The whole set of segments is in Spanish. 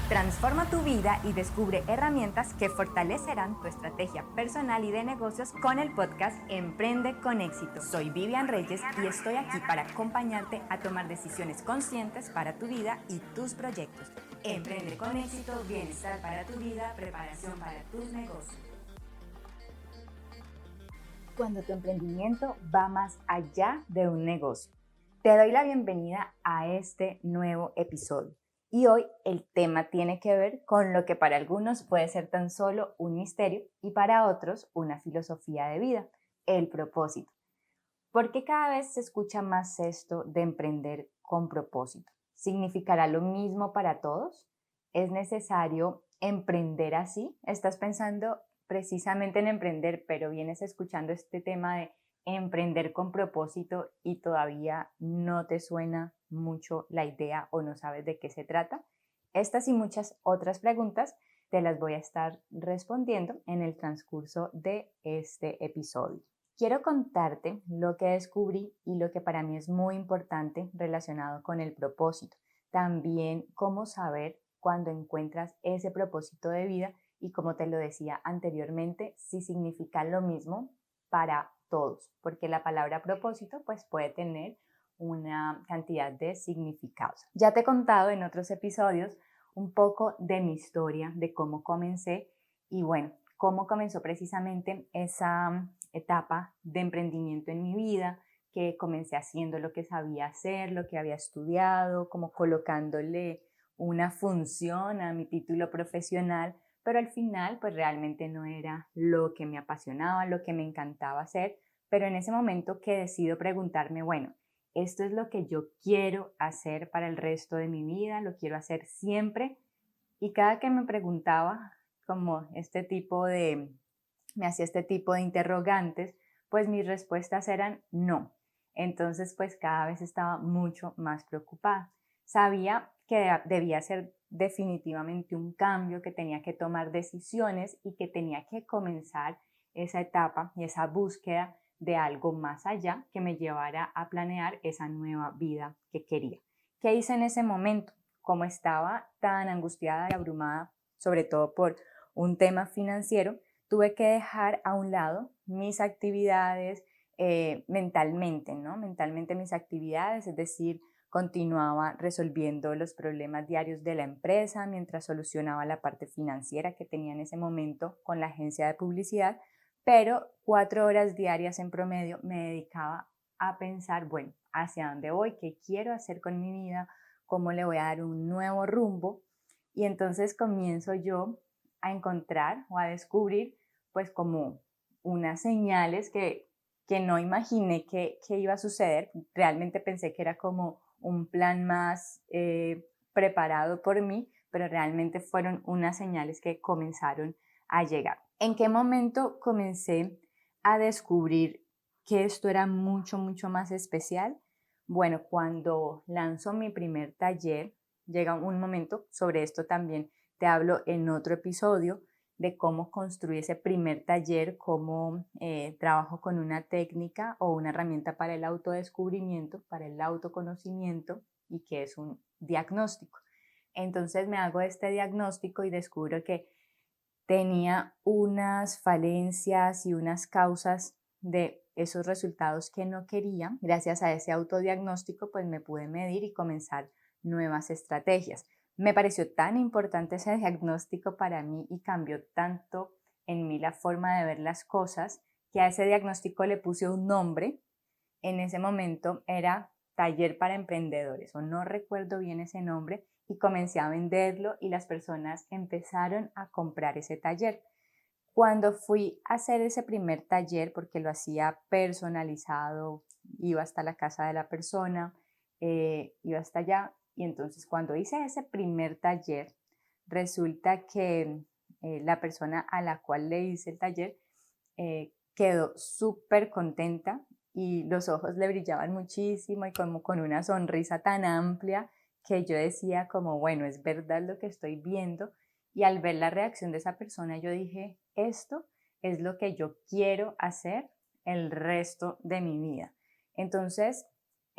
Transforma tu vida y descubre herramientas que fortalecerán tu estrategia personal y de negocios con el podcast Emprende con Éxito. Soy Vivian Reyes y estoy aquí para acompañarte a tomar decisiones conscientes para tu vida y tus proyectos. Emprende con Éxito, bienestar para tu vida, preparación para tus negocios. Cuando tu emprendimiento va más allá de un negocio. Te doy la bienvenida a este nuevo episodio. Y hoy el tema tiene que ver con lo que para algunos puede ser tan solo un misterio y para otros una filosofía de vida, el propósito. ¿Por qué cada vez se escucha más esto de emprender con propósito? ¿Significará lo mismo para todos? ¿Es necesario emprender así? ¿Estás pensando precisamente en emprender, pero vienes escuchando este tema de emprender con propósito y todavía no te suena mucho la idea o no sabes de qué se trata? Estas y muchas otras preguntas te las voy a estar respondiendo en el transcurso de este episodio. Quiero contarte lo que descubrí y lo que para mí es muy importante relacionado con el propósito. También cómo saber cuando encuentras ese propósito de vida y, como te lo decía anteriormente, si significa lo mismo para todos, porque la palabra propósito pues puede tener una cantidad de significados. Ya te he contado en otros episodios un poco de mi historia, de cómo comencé y bueno, cómo comenzó precisamente esa etapa de emprendimiento en mi vida, que comencé haciendo lo que sabía hacer, lo que había estudiado, como colocándole una función a mi título profesional, pero al final pues realmente no era lo que me apasionaba, lo que me encantaba hacer, pero en ese momento que decido preguntarme, bueno, esto es lo que yo quiero hacer para el resto de mi vida, lo quiero hacer siempre, y cada que me preguntaba como me hacía este tipo de interrogantes, pues mis respuestas eran no. Entonces pues cada vez estaba mucho más preocupada. Sabía que debía ser definitivamente un cambio, que tenía que tomar decisiones y que tenía que comenzar esa etapa y esa búsqueda de algo más allá que me llevara a planear esa nueva vida que quería. ¿Qué hice en ese momento? Como estaba tan angustiada y abrumada, sobre todo por un tema financiero, tuve que dejar a un lado mis actividades mentalmente, ¿no? Mentalmente mis actividades, es decir, continuaba resolviendo los problemas diarios de la empresa mientras solucionaba la parte financiera que tenía en ese momento con la agencia de publicidad, pero 4 horas diarias en promedio me dedicaba a pensar, bueno, ¿hacia dónde voy? ¿Qué quiero hacer con mi vida? ¿Cómo le voy a dar un nuevo rumbo? Y entonces comienzo yo a encontrar o a descubrir pues como unas señales que no imaginé que iba a suceder. Realmente pensé que era como un plan más preparado por mí, pero realmente fueron unas señales que comenzaron a llegar. ¿En qué momento comencé a descubrir que esto era mucho, mucho más especial? Bueno, cuando lanzo mi primer taller, llega un momento, sobre esto también te hablo en otro episodio, de cómo construir ese primer taller, cómo trabajo con una técnica o una herramienta para el autodescubrimiento, para el autoconocimiento y que es un diagnóstico. Entonces me hago este diagnóstico y descubro que tenía unas falencias y unas causas de esos resultados que no quería. Gracias a ese autodiagnóstico pues me pude medir y comenzar nuevas estrategias. Me pareció tan importante ese diagnóstico para mí y cambió tanto en mí la forma de ver las cosas que a ese diagnóstico le puse un nombre. En ese momento era Taller para Emprendedores, o no recuerdo bien ese nombre, y comencé a venderlo y las personas empezaron a comprar ese taller. Cuando fui a hacer ese primer taller, porque lo hacía personalizado, iba hasta la casa de la persona, iba hasta allá, y entonces cuando hice ese primer taller, resulta que la persona a la cual le hice el taller quedó súper contenta y los ojos le brillaban muchísimo y como con una sonrisa tan amplia que yo decía como, bueno, es verdad lo que estoy viendo. Y al ver la reacción de esa persona, yo dije, esto es lo que yo quiero hacer el resto de mi vida. Entonces,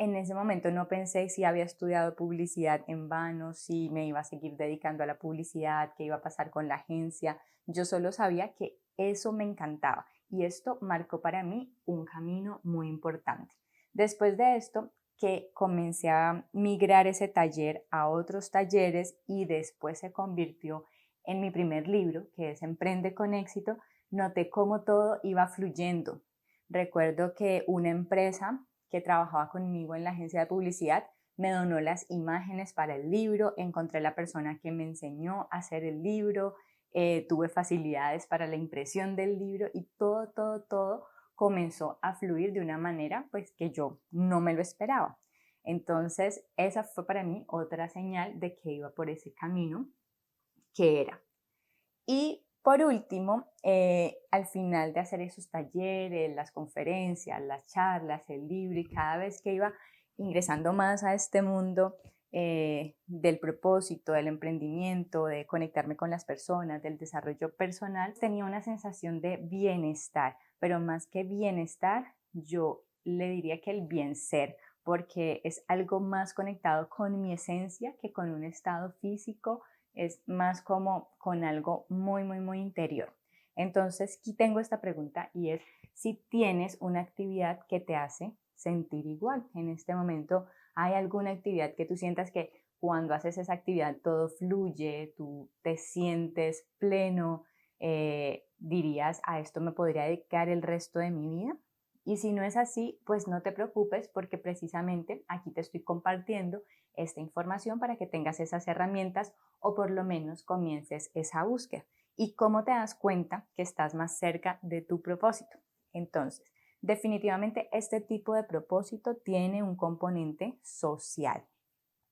En ese momento no pensé si había estudiado publicidad en vano, si me iba a seguir dedicando a la publicidad, qué iba a pasar con la agencia. Yo solo sabía que eso me encantaba y esto marcó para mí un camino muy importante. Después de esto, que comencé a migrar ese taller a otros talleres y después se convirtió en mi primer libro, que es Emprende con éxito, noté cómo todo iba fluyendo. Recuerdo que una empresa que trabajaba conmigo en la agencia de publicidad me donó las imágenes para el libro, encontré la persona que me enseñó a hacer el libro, tuve facilidades para la impresión del libro y todo comenzó a fluir de una manera pues que yo no me lo esperaba. Entonces esa fue para mí otra señal de que iba por ese camino que era. Y por último, al final de hacer esos talleres, las conferencias, las charlas, el libro y cada vez que iba ingresando más a este mundo del propósito, del emprendimiento, de conectarme con las personas, del desarrollo personal, tenía una sensación de bienestar, pero más que bienestar, yo le diría que el bien ser, porque es algo más conectado con mi esencia que con un estado físico, es más como con algo muy interior. Entonces, aquí tengo esta pregunta y es si tienes una actividad que te hace sentir igual. En este momento, ¿hay alguna actividad que tú sientas que cuando haces esa actividad todo fluye, tú te sientes pleno, dirías, a esto me podría dedicar el resto de mi vida? Y si no es así, pues no te preocupes porque precisamente aquí te estoy compartiendo esta información para que tengas esas herramientas o por lo menos comiences esa búsqueda. ¿Y cómo te das cuenta que estás más cerca de tu propósito? Entonces, definitivamente este tipo de propósito tiene un componente social.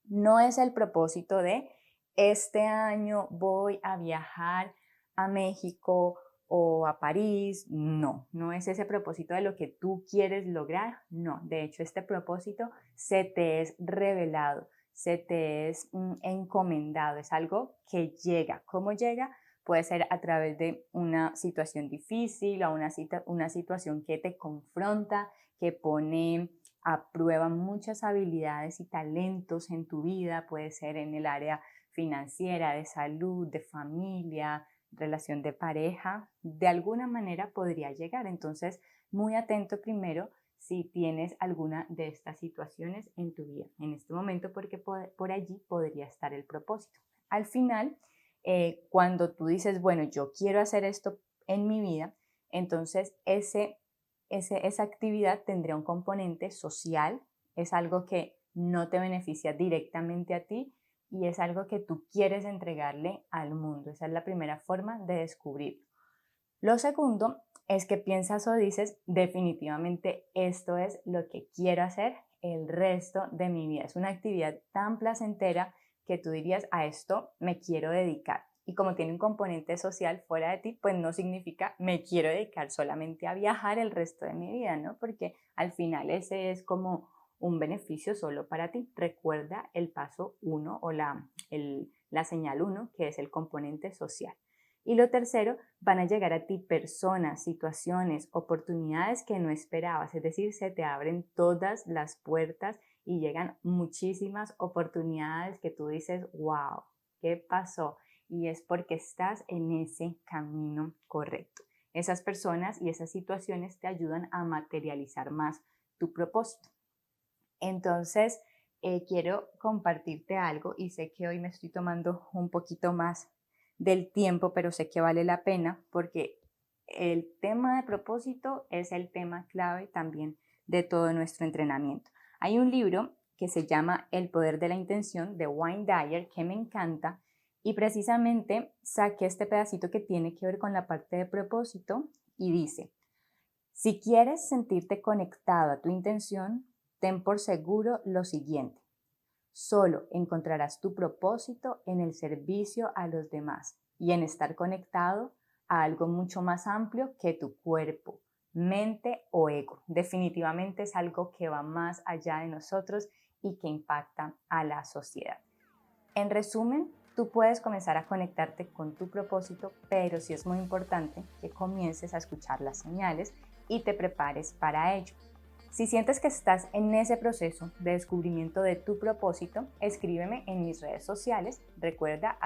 No es el propósito de este año voy a viajar a México o a París. No es ese propósito de lo que tú quieres lograr. No, de hecho este propósito se te es revelado, se te es encomendado, es algo que llega. ¿Cómo llega? Puede ser a través de una situación difícil o una situación que te confronta, que pone a prueba muchas habilidades y talentos en tu vida, puede ser en el área financiera, de salud, de familia, relación de pareja, de alguna manera podría llegar. Entonces, muy atento primero si tienes alguna de estas situaciones en tu vida en este momento, porque por allí podría estar el propósito. Al final, cuando tú dices, bueno, yo quiero hacer esto en mi vida, entonces esa actividad tendría un componente social, es algo que no te beneficia directamente a ti y es algo que tú quieres entregarle al mundo. Esa es la primera forma de descubrirlo. Lo segundo es que piensas o dices, definitivamente esto es lo que quiero hacer el resto de mi vida. Es una actividad tan placentera que tú dirías, a esto me quiero dedicar. Y como tiene un componente social fuera de ti, pues no significa me quiero dedicar solamente a viajar el resto de mi vida, ¿no? Porque al final ese es como un beneficio solo para ti. Recuerda el paso 1 o la señal 1, que es el componente social. Y lo tercero, van a llegar a ti personas, situaciones, oportunidades que no esperabas, es decir, se te abren todas las puertas y llegan muchísimas oportunidades que tú dices, wow, ¿qué pasó? Y es porque estás en ese camino correcto. Esas personas y esas situaciones te ayudan a materializar más tu propósito. Entonces, quiero compartirte algo y sé que hoy me estoy tomando un poquito más del tiempo, pero sé que vale la pena porque el tema de propósito es el tema clave también de todo nuestro entrenamiento. Hay un libro que se llama El poder de la intención de Wayne Dyer que me encanta y precisamente saqué este pedacito que tiene que ver con la parte de propósito y dice, si quieres sentirte conectado a tu intención, ten por seguro lo siguiente. Solo encontrarás tu propósito en el servicio a los demás y en estar conectado a algo mucho más amplio que tu cuerpo, mente o ego. Definitivamente es algo que va más allá de nosotros y que impacta a la sociedad. En resumen, tú puedes comenzar a conectarte con tu propósito, pero sí es muy importante que comiences a escuchar las señales y te prepares para ello. Si sientes que estás en ese proceso de descubrimiento de tu propósito, escríbeme en mis redes sociales, recuerda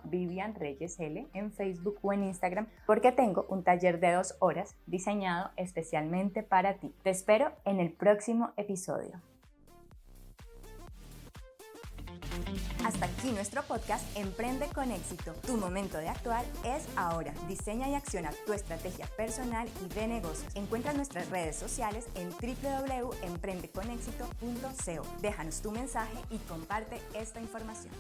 @VivianReyesL en Facebook o en Instagram, porque tengo un taller de 2 horas diseñado especialmente para ti. Te espero en el próximo episodio. Hasta aquí nuestro podcast Emprende con éxito. Tu momento de actuar es ahora. Diseña y acciona tu estrategia personal y de negocios. Encuentra nuestras redes sociales en www.emprendeconexito.co. Déjanos tu mensaje y comparte esta información.